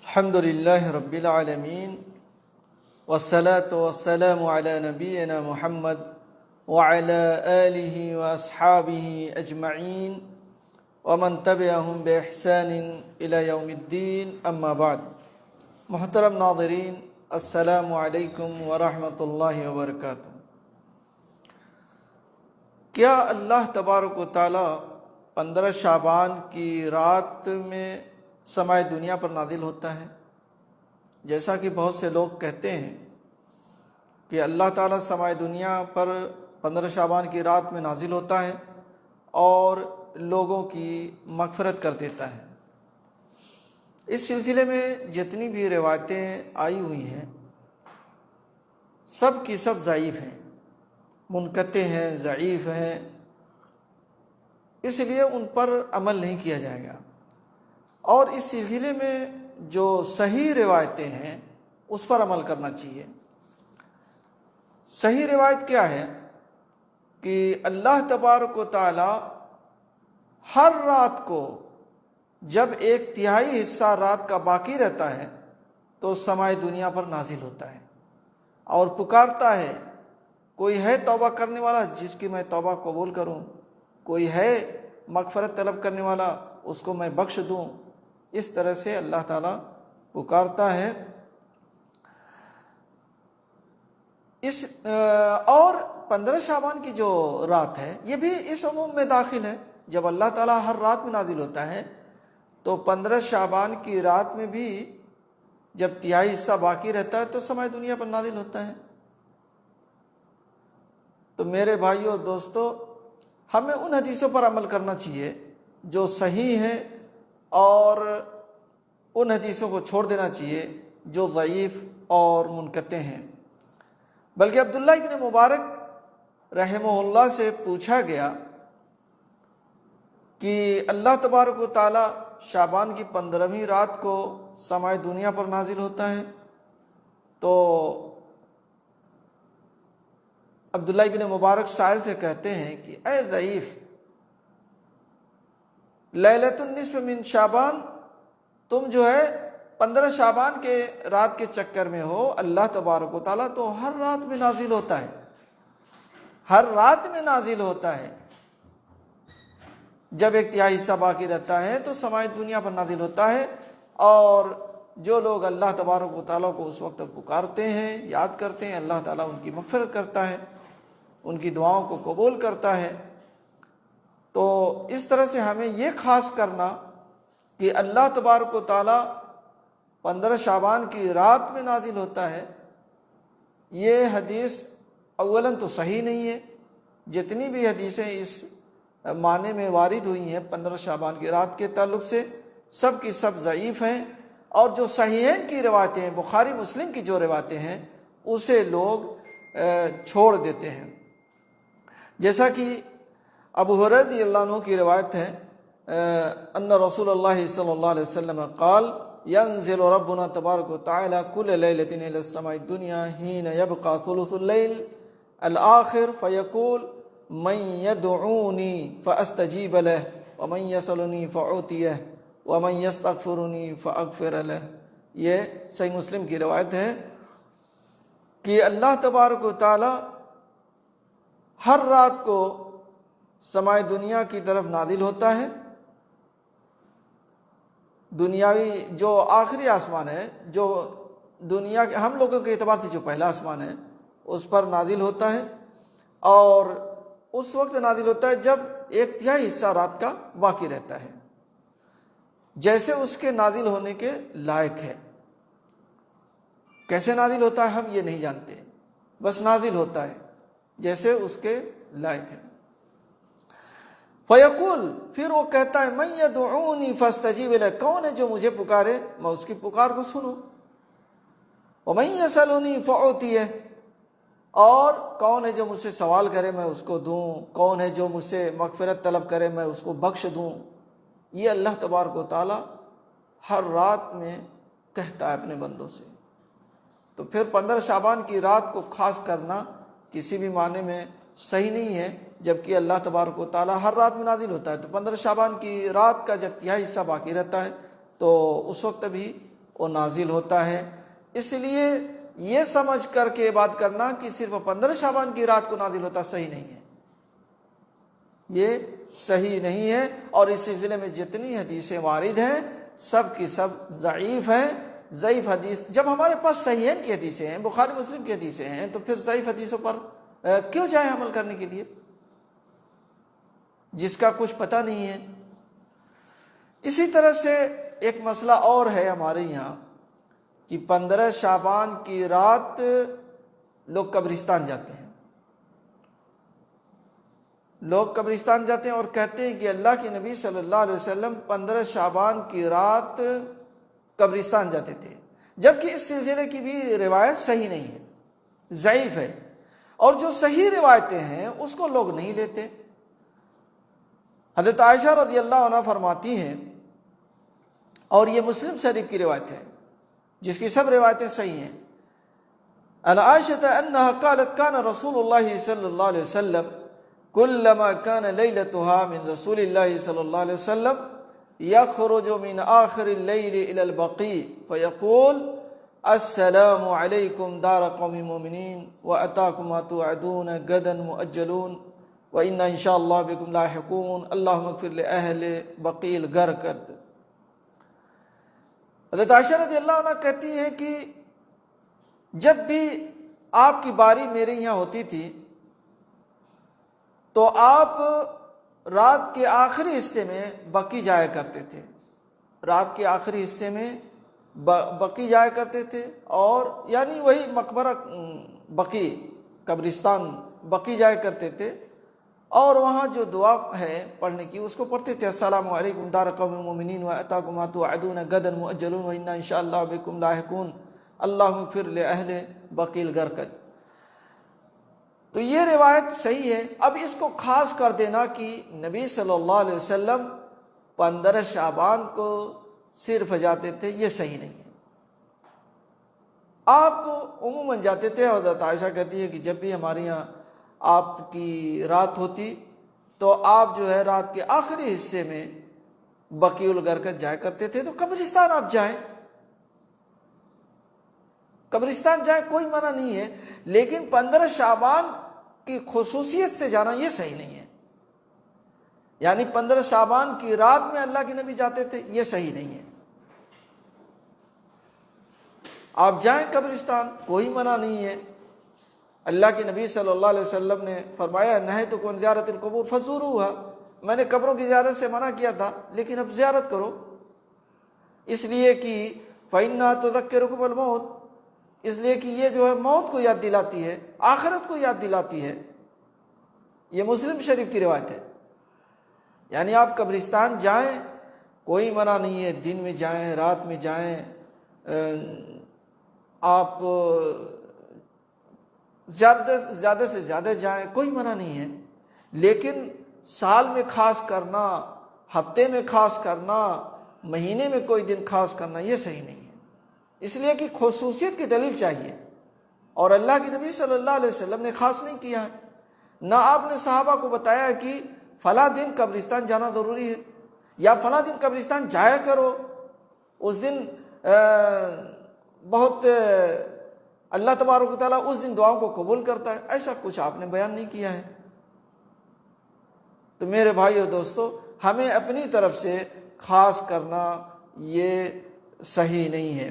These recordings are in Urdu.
الحمد لله رب العالمين والصلاة والسلام على نبينا محمد وعلى آله وأصحابه أجمعين ومن تبعهم بإحسان إلى يوم الدين أما بعد. محترم ناظرین، السلام علیکم ورحمۃ اللہ وبرکاتہ۔ کیا اللہ تبارک و تعالی 15 شعبان کی رات میں سماع دنیا پر نازل ہوتا ہے؟ جیسا کہ بہت سے لوگ کہتے ہیں کہ اللہ تعالیٰ سماع دنیا پر 15 شعبان کی رات میں نازل ہوتا ہے اور لوگوں کی مغفرت کر دیتا ہے۔ اس سلسلے میں جتنی بھی روایتیں آئی ہوئی ہیں سب کی سب ضعیف ہیں، منقطع ہیں، ضعیف ہیں، اس لیے ان پر عمل نہیں کیا جائے گا۔ اور اس سلسلے میں جو صحیح روایتیں ہیں اس پر عمل کرنا چاہیے۔ صحیح روایت کیا ہے کہ اللہ تبارک و تعالی ہر رات کو جب 1/3 حصہ رات کا باقی رہتا ہے تو سماع دنیا پر نازل ہوتا ہے اور پکارتا ہے، کوئی ہے توبہ کرنے والا جس کی میں توبہ قبول کروں، کوئی ہے مغفرت طلب کرنے والا اس کو میں بخش دوں۔ اس طرح سے اللہ تعالیٰ پکارتا ہے۔ اور 15 شعبان کی جو رات ہے یہ بھی اس عموم میں داخل ہے۔ جب اللہ تعالیٰ ہر رات میں نازل ہوتا ہے تو 15 شعبان کی رات میں بھی جب 1/3 حصہ باقی رہتا ہے تو سماع دنیا پر نازل ہوتا ہے۔ تو میرے بھائیوں اور دوستو، ہمیں ان حدیثوں پر عمل کرنا چاہیے جو صحیح ہیں اور ان حدیثوں کو چھوڑ دینا چاہیے جو ضعیف اور منقطع ہیں۔ بلکہ عبداللہ ابن مبارک رحمہ اللہ سے پوچھا گیا کہ اللہ تبارک و تعالی شعبان کی 15ویں رات کو سماع دنیا پر نازل ہوتا ہے، تو عبداللہ ابن مبارک سائل سے کہتے ہیں کہ اے ضعیف، لیلۃ النصف من شعبان، تم جو ہے 15 شعبان کے رات کے چکر میں ہو۔ اللہ تبارک و تعالیٰ تو ہر رات میں نازل ہوتا ہے، ہر رات میں نازل ہوتا ہے۔ جب 1/3 حصہ باقی رہتا ہے تو سماع دنیا پر نازل ہوتا ہے، اور جو لوگ اللہ تبارک و تعالیٰ کو اس وقت پکارتے ہیں، یاد کرتے ہیں، اللہ تعالیٰ ان کی مغفرت کرتا ہے، ان کی دعاؤں کو قبول کرتا ہے۔ تو اس طرح سے ہمیں یہ خاص کرنا کہ اللہ تبارک و تعالیٰ 15 شعبان کی رات میں نازل ہوتا ہے، یہ حدیث اولاً تو صحیح نہیں ہے۔ جتنی بھی حدیثیں اس معنی میں وارد ہوئی ہیں 15 شعبان کی رات کے تعلق سے، سب کی سب ضعیف ہیں، اور جو صحیحین کی روایتیں ہیں، بخاری مسلم کی جو روایتیں ہیں، اسے لوگ چھوڑ دیتے ہیں۔ جیسا کہ ابو ہریرہ رضی اللہ عنہ کی روایت ہے، ان رسول اللہ صلی اللہ علیہ وسلم قال ينزل ربنا تبارک وتعالى كل ليلة إلى السماء الدنيا حين يبقى ثلث الليل الآخر فيقول من يدعوني فأستجيب له ومن يسألني فأعطيه ومن يستغفرني فأغفر له۔ یہ صحیح مسلم کی روایت ہے کہ اللہ تبارک و تعالی ہر رات کو سماع دنیا کی طرف نازل ہوتا ہے۔ دنیاوی جو آخری آسمان ہے، جو دنیا کے ہم لوگوں کے اعتبار سے جو پہلا آسمان ہے، اس پر نازل ہوتا ہے، اور اس وقت نازل ہوتا ہے جب 1/3 حصہ رات کا باقی رہتا ہے، جیسے اس کے نازل ہونے کے لائق ہے۔ کیسے نازل ہوتا ہے ہم یہ نہیں جانتے، بس نازل ہوتا ہے جیسے اس کے لائق ہے۔ فیقول، پھر وہ کہتا ہے، من یدعونی فاستجیب لہ، کون ہے جو مجھے پکارے میں اس کی پکار کو سنوں، ومن یسألنی فأعطیہ، اور کون ہے جو مجھ سے سوال کرے میں اس کو دوں، کون ہے جو مجھ سے مغفرت طلب کرے میں اس کو بخش دوں۔ یہ اللہ تبارک و تعالی ہر رات میں کہتا ہے اپنے بندوں سے۔ تو پھر 15 شعبان کی رات کو خاص کرنا کسی بھی معنی میں صحیح نہیں ہے، جبکہ اللہ تبارک و تعالیٰ ہر رات میں نازل ہوتا ہے۔ تو 15 شعبان کی رات کا جب 1/3 حصہ باقی رہتا ہے تو اس وقت بھی وہ نازل ہوتا ہے۔ اس لیے یہ سمجھ کر کے بات کرنا کہ صرف 15 شعبان کی رات کو نازل ہوتا، صحیح نہیں ہے، یہ صحیح نہیں ہے۔ اور اس سلسلے میں جتنی حدیثیں وارد ہیں سب کی سب ضعیف ہیں۔ ضعیف حدیث، جب ہمارے پاس صحیحین کی حدیثیں ہیں، بخاری مسلم کی حدیثیں ہیں، تو پھر ضعیف حدیثوں پر کیوں جائیں عمل کرنے کے لیے جس کا کچھ پتہ نہیں ہے۔ اسی طرح سے ایک مسئلہ اور ہے ہمارے یہاں کہ 15 شعبان کی رات لوگ قبرستان جاتے ہیں، لوگ قبرستان جاتے ہیں اور کہتے ہیں کہ اللہ کے نبی صلی اللہ علیہ وسلم 15 شعبان کی رات قبرستان جاتے تھے، جبکہ اس سلسلے کی بھی روایت صحیح نہیں ہے، ضعیف ہے، اور جو صحیح روایتیں ہیں اس کو لوگ نہیں لیتے۔ حضرت عائشہ رضی اللہ عنہ فرماتی ہیں، اور یہ مسلم شریف کی روایت ہے جس کی سب روایتیں صحیح ہیں، عن عائشة أنها قالت كان رسول الله صلى الله عليه وسلم كلما كان ليلتها من رسول الله صلى الله عليه وسلم يخرج من آخر الليل إلى البقيع فيقول السلام عليكم دار قوم مؤمنين وأتاكم ما توعدون غدا مؤجلون وإنا إن شاء الله بكم لاحقون اللهم اغفر لأهل بقيع الغرقد۔ حضرت عائشہ رضی اللہ عنہ کہتی ہیں کہ جب بھی آپ کی باری میرے یہاں ہوتی تھی تو آپ رات کے آخری حصے میں بقیع جایا کرتے تھے، رات کے آخری حصے میں بقیع جایا کرتے تھے، اور یعنی وہی مقبرہ بقیع، قبرستان بقیع جایا کرتے تھے، اور وہاں جو دعا ہے پڑھنے کی اس کو پڑھتے تھے، السلام علیکم دار قوم مومنین واتاکم ما توعدون غدا مؤجلون وانا ان شاء اللہ بکم لاحقون اللہم اغفر لأہل بقیع الغرقد۔ تو یہ روایت صحیح ہے۔ اب اس کو خاص کر دینا کہ نبی صلی اللہ علیہ وسلم 15 شعبان کو صرف جاتے تھے، یہ صحیح نہیں ہے۔ آپ عموماً جاتے تھے، حضرت عائشہ کہتی ہے کہ جب بھی ہمارے یہاں آپ کی رات ہوتی تو آپ جو ہے رات کے آخری حصے میں بقیع الغرقد جایا کرتے تھے۔ تو قبرستان آپ جائیں، قبرستان جائیں، کوئی منع نہیں ہے، لیکن 15 شعبان کی خصوصیت سے جانا یہ صحیح نہیں ہے، یعنی 15 شعبان کی رات میں اللہ کے نبی جاتے تھے، یہ صحیح نہیں ہے۔ آپ جائیں قبرستان، کوئی منع نہیں ہے۔ اللہ کے نبی صلی اللہ علیہ وسلم نے فرمایا نہیتکم عن زیارت القبور فزوروها، میں نے قبروں کی زیارت سے منع کیا تھا لیکن اب زیارت کرو، اس لیے کہ فإنها تذکرکم الموت، اس لیے کہ یہ جو ہے موت کو یاد دلاتی ہے، آخرت کو یاد دلاتی ہے۔ یہ مسلم شریف کی روایت ہے۔ یعنی آپ قبرستان جائیں، کوئی منع نہیں ہے، دن میں جائیں، رات میں جائیں، آپ زیادہ سے زیادہ جائیں، کوئی منع نہیں ہے، لیکن سال میں خاص کرنا، ہفتے میں خاص کرنا، مہینے میں کوئی دن خاص کرنا یہ صحیح نہیں ہے، اس لیے کہ خصوصیت کی دلیل چاہیے، اور اللہ کے نبی صلی اللہ علیہ وسلم نے خاص نہیں کیا ہے، نہ آپ نے صحابہ کو بتایا کہ فلاں دن قبرستان جانا ضروری ہے یا فلاں دن قبرستان جایا کرو، اس دن بہت اللہ تبارک و تعالیٰ اس دن دعاؤں کو قبول کرتا ہے، ایسا کچھ آپ نے بیان نہیں کیا ہے۔ تو میرے بھائی اور دوستو، ہمیں اپنی طرف سے خاص کرنا یہ صحیح نہیں ہے۔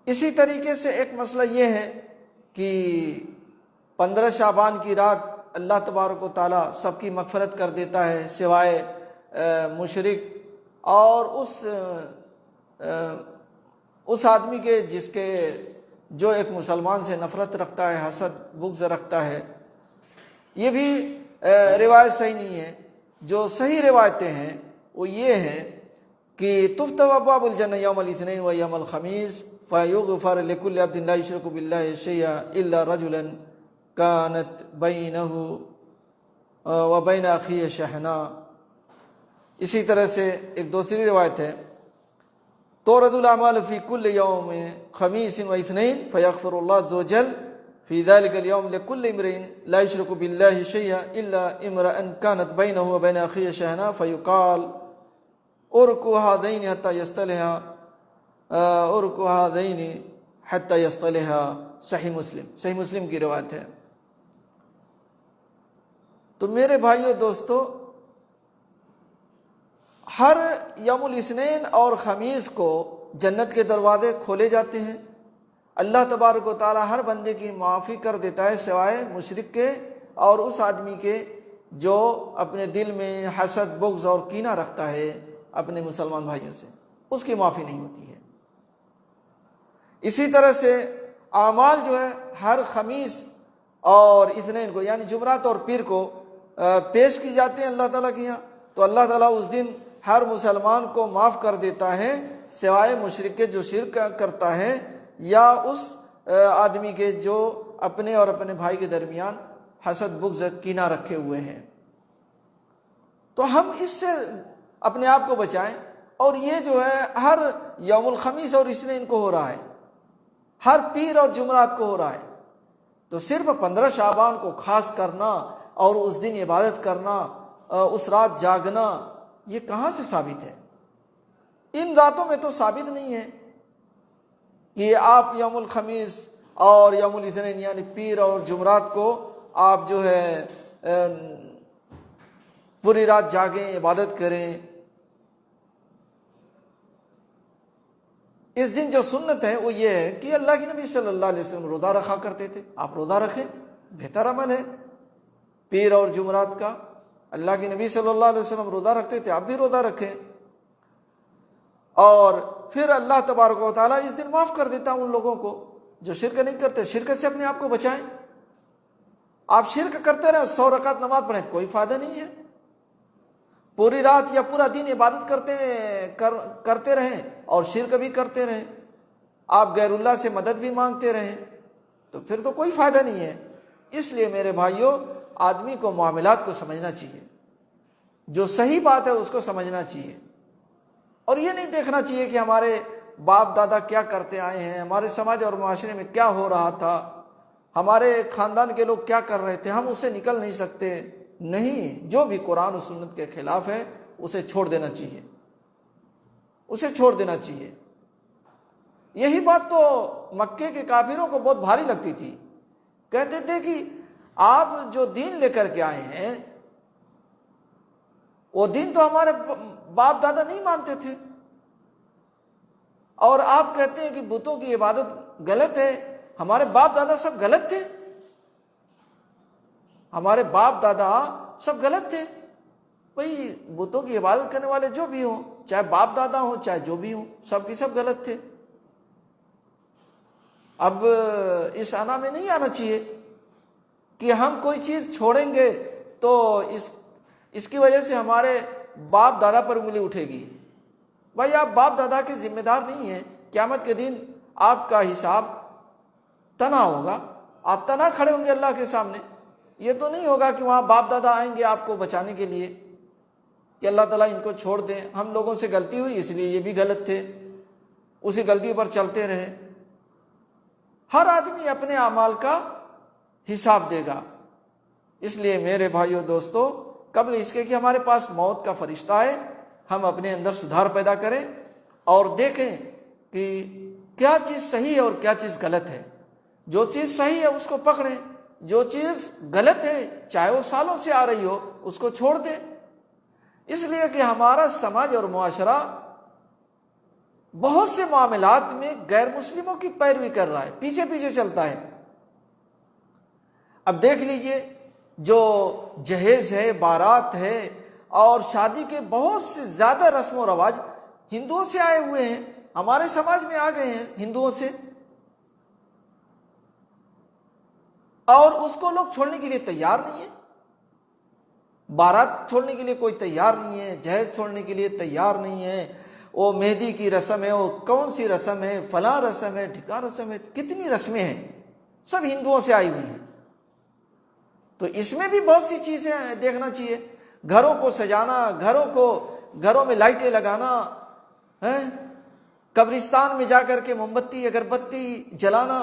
اسی طریقے سے ایک مسئلہ یہ ہے کہ 15 شعبان کی رات اللہ تبارک و تعالیٰ سب کی مغفرت کر دیتا ہے سوائے مشرک اور اس آدمی کے جس کے جو ایک مسلمان سے نفرت رکھتا ہے، حسد بغض رکھتا ہے۔ یہ بھی روایت صحیح نہیں ہے۔ جو صحیح روایتیں ہیں وہ یہ ہیں کہ تفتح ابواب الجنہ یوم الاثنین و یوم الخمیس فیغفر لکل عبد لا یشرک باللہ شیئا الا رجلا کانت بینہ و بین اخیہ شحنا۔ اسی طرح سے ایک دوسری روایت ہے تورد الاعمال فی کل یوم خمیس و اثنین فیغفر اللہ عز وجل فی ذلک اليوم لکل امرئ لا یشرک باللہ شیئا الا امرأ کانت بینہ و بین اخیہ شحنا فیقال ارکو ہذین حتی یصطلحا ارکو ہذین حتی یصطلحا، صحیح مسلم کی روایت ہے۔ تو میرے بھائیو دوستو، ہر یوم الاثنین اور خمیس کو جنت کے دروازے کھولے جاتے ہیں، اللہ تبارک و تعالی ہر بندے کی معافی کر دیتا ہے سوائے مشرک کے اور اس آدمی کے جو اپنے دل میں حسد، بغض اور کینہ رکھتا ہے اپنے مسلمان بھائیوں سے، اس کی معافی نہیں ہوتی ہے۔ اسی طرح سے اعمال جو ہے ہر خمیس اور اثنین کو یعنی جمعرات اور پیر کو پیش کی جاتے ہیں اللہ تعالیٰ کے یہاں، تو اللہ تعالیٰ اس دن ہر مسلمان کو معاف کر دیتا ہے سوائے مشرک کے جو شرک کرتا ہے، یا اس آدمی کے جو اپنے اور اپنے بھائی کے درمیان حسد، بغض، کینہ رکھے ہوئے ہیں۔ تو ہم اس سے اپنے آپ کو بچائیں، اور یہ جو ہے ہر یوم الخمیس اور اثنین کو ہو رہا ہے، ہر پیر اور جمعرات کو ہو رہا ہے۔ تو صرف 15 شعبان کو خاص کرنا اور اس دن عبادت کرنا، اس رات جاگنا، یہ کہاں سے ثابت ہے؟ ان راتوں میں تو ثابت نہیں ہے کہ آپ یوم الخمیس اور یوم الاثنین یعنی پیر اور جمعرات کو آپ جو ہے پوری رات جاگیں، عبادت کریں۔ اس دن جو سنت ہے وہ یہ ہے کہ اللہ کے نبی صلی اللہ علیہ وسلم روزہ رکھا کرتے تھے، آپ روزہ رکھیں، بہتر عمل ہے۔ پیر اور جمعرات کا اللہ کے نبی صلی اللہ علیہ وسلم روزہ رکھتے تھے، آپ بھی روزہ رکھیں، اور پھر اللہ تبارک و تعالیٰ اس دن معاف کر دیتا ان لوگوں کو جو شرک نہیں کرتے۔ شرک سے اپنے آپ کو بچائیں۔ آپ شرک کرتے رہیں، 100 رکعت نماز پڑھیں، کوئی فائدہ نہیں ہے۔ پوری رات یا پورا دن عبادت کرتے رہیں اور شرک بھی کرتے رہیں، آپ غیر اللہ سے مدد بھی مانگتے رہیں، تو پھر تو کوئی فائدہ نہیں ہے۔ اس لیے میرے بھائیوں، آدمی کو معاملات کو سمجھنا چاہیے، جو صحیح بات ہے اس کو سمجھنا چاہیے، اور یہ نہیں دیکھنا چاہیے کہ ہمارے باپ دادا کیا کرتے آئے ہیں، ہمارے سماج اور معاشرے میں کیا ہو رہا تھا، ہمارے خاندان کے لوگ کیا کر رہے تھے، ہم اس سے نکل نہیں سکتے۔ نہیں، جو بھی قرآن و سنت کے خلاف ہے اسے چھوڑ دینا چاہیے، اسے چھوڑ دینا چاہیے۔ یہی بات تو مکے کے کافروں کو بہت بھاری لگتی تھی، کہتے تھے کہ آپ جو دین لے کر کے آئے ہیں وہ دین تو ہمارے باپ دادا نہیں مانتے تھے، اور آپ کہتے ہیں کہ بتوں کی عبادت غلط ہے، ہمارے باپ دادا سب غلط تھے، ہمارے باپ دادا سب غلط تھے۔ بھئی بتوں کی عبادت کرنے والے جو بھی ہوں، چاہے باپ دادا ہوں چاہے جو بھی ہوں، سب کی سب غلط تھے۔ اب اس انا میں نہیں آنا چاہیے کہ ہم کوئی چیز چھوڑیں گے تو اس کی وجہ سے ہمارے باپ دادا پر انگلی اٹھے گی۔ بھائی آپ باپ دادا کے ذمہ دار نہیں ہیں، قیامت کے دن آپ کا حساب تنا ہوگا، آپ تنا کھڑے ہوں گے اللہ کے سامنے۔ یہ تو نہیں ہوگا کہ وہاں باپ دادا آئیں گے آپ کو بچانے کے لیے کہ اللہ تعالیٰ ان کو چھوڑ دیں، ہم لوگوں سے غلطی ہوئی اس لیے یہ بھی غلط تھے، اسی غلطی پر چلتے رہے۔ ہر آدمی اپنے اعمال کا حساب دے گا۔ اس لیے میرے بھائیو دوستو، قبل اس کے کہ ہمارے پاس موت کا فرشتہ ہے، ہم اپنے اندر سدھار پیدا کریں اور دیکھیں کہ کیا چیز صحیح ہے اور کیا چیز غلط ہے۔ جو چیز صحیح ہے اس کو پکڑیں، جو چیز غلط ہے چاہے وہ سالوں سے آ رہی ہو اس کو چھوڑ دیں۔ اس لیے کہ ہمارا سماج اور معاشرہ بہت سے معاملات میں غیر مسلموں کی پیروی کر رہا ہے، پیچھے پیچھے چلتا ہے۔ اب دیکھ لیجئے، جو جہیز ہے، بارات ہے اور شادی کے بہت سے زیادہ رسم و رواج ہندوؤں سے آئے ہوئے ہیں، ہمارے سماج میں آ گئے ہیں ہندوؤں سے، اور اس کو لوگ چھوڑنے کے لیے تیار نہیں ہیں۔ بارات چھوڑنے کے لیے کوئی تیار نہیں ہے، جہیز چھوڑنے کے لیے تیار نہیں ہے۔ وہ مہندی کی رسم ہے، وہ کون سی رسم ہے، فلاں رسم ہے، ڈھکا رسم ہے، کتنی رسمیں ہیں، سب ہندوؤں سے آئی ہوئی ہیں۔ تو اس میں بھی بہت سی چیزیں دیکھنا چاہیے، گھروں کو سجانا، گھروں میں لائٹیں لگانا، قبرستان میں جا کر کے موم بتی اگربتی جلانا،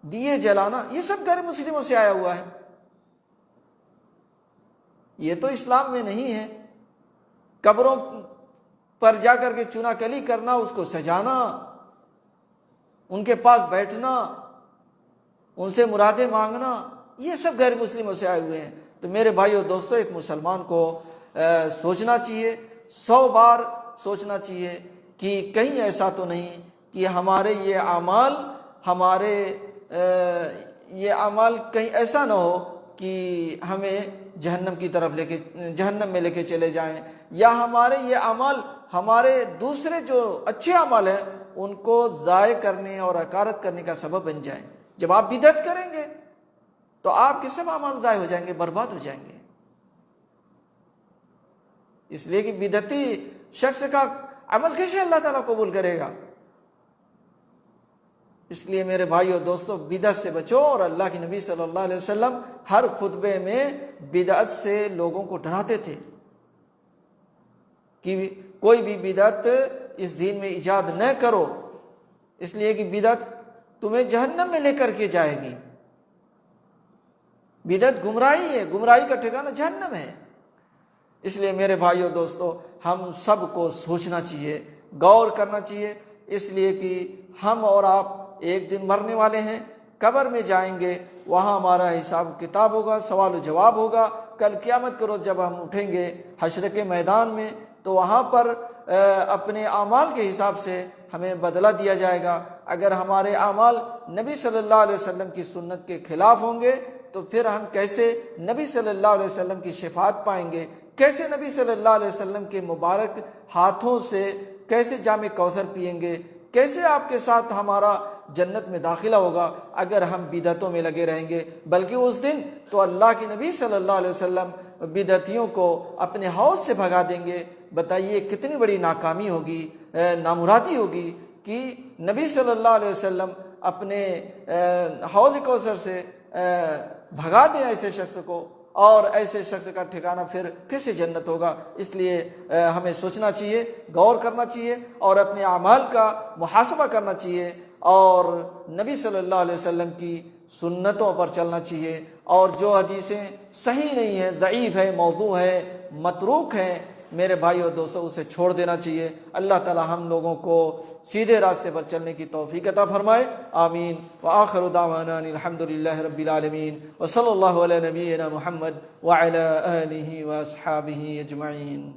دیے جلانا، یہ سب غیر مسلموں سے آیا ہوا ہے، یہ تو اسلام میں نہیں ہے۔ قبروں پر جا کر کے چنا کلی کرنا، اس کو سجانا، ان کے پاس بیٹھنا، ان سے مرادیں مانگنا، یہ سب غیر مسلموں سے آئے ہوئے ہیں۔ تو میرے بھائیو دوستو، ایک مسلمان کو سوچنا چاہیے، 100 بار سوچنا چاہیے کہ کہیں ایسا تو نہیں کہ ہمارے یہ اعمال کہیں ایسا نہ ہو کہ ہمیں جہنم میں لے کے چلے جائیں، یا ہمارے یہ اعمال ہمارے دوسرے جو اچھے اعمال ہیں ان کو ضائع کرنے اور حقارت کرنے کا سبب بن جائیں۔ جب آپ بدعت کریں گے تو آپ کے سب اعمال ضائع ہو جائیں گے، برباد ہو جائیں گے۔ اس لیے کہ بدعتی شخص کا عمل کیسے اللہ تعالیٰ قبول کرے گا؟ اس لیے میرے بھائیو دوستو، بدعت سے بچو۔ اور اللہ کے نبی صلی اللہ علیہ وسلم ہر خطبے میں بدعت سے لوگوں کو ڈراتے تھے کہ کوئی بھی بدعت اس دین میں ایجاد نہ کرو، اس لیے کہ بدعت تمہیں جہنم میں لے کر کے جائے گی۔ بدعت گمراہی ہے، گمراہی کا ٹھکانہ جہنم ہے۔ اس لیے میرے بھائیو دوستو، ہم سب کو سوچنا چاہیے، غور کرنا چاہیے، اس لیے کہ ہم اور آپ ایک دن مرنے والے ہیں، قبر میں جائیں گے، وہاں ہمارا حساب کتاب ہوگا، سوال و جواب ہوگا۔ کل قیامت کے روز جب ہم اٹھیں گے حشر کے میدان میں، تو وہاں پر اپنے اعمال کے حساب سے ہمیں بدلہ دیا جائے گا۔ اگر ہمارے اعمال نبی صلی اللہ علیہ وسلم کی سنت کے خلاف ہوں گے تو پھر ہم کیسے نبی صلی اللہ علیہ وسلم کی شفاعت پائیں گے؟ کیسے نبی صلی اللہ علیہ وسلم کے مبارک ہاتھوں سے کیسے جام کوثر پئیں گے؟ کیسے آپ کے ساتھ ہمارا جنت میں داخلہ ہوگا اگر ہم بدعتوں میں لگے رہیں گے؟ بلکہ اس دن تو اللہ کے نبی صلی اللہ علیہ وسلم بدعتیوں کو اپنے حوض سے بھگا دیں گے۔ بتائیے کتنی بڑی ناکامی ہوگی، نامرادی ہوگی کہ نبی صلی اللہ علیہ وسلم اپنے حوض کوثر سے بھگا دیں ایسے شخص کو، اور ایسے شخص کا ٹھکانہ پھر کیسے جنت ہوگا؟ اس لیے ہمیں سوچنا چاہیے، غور کرنا چاہیے، اور اپنے اعمال کا محاسبہ کرنا چاہیے، اور نبی صلی اللہ علیہ وسلم کی سنتوں پر چلنا چاہیے، اور جو حدیثیں صحیح نہیں ہیں، ضعیف ہے، موضوع ہے، متروک ہیں، میرے بھائی اور دوستوں اسے چھوڑ دینا چاہیے۔ اللہ تعالی ہم لوگوں کو سیدھے راستے پر چلنے کی توفیق عطا فرمائے، آمین۔ وآخر دعوانا الحمدللہ رب العالمین، وصلی اللہ علی نبینا محمد وعلی آلہ واصحابہ اجمعین۔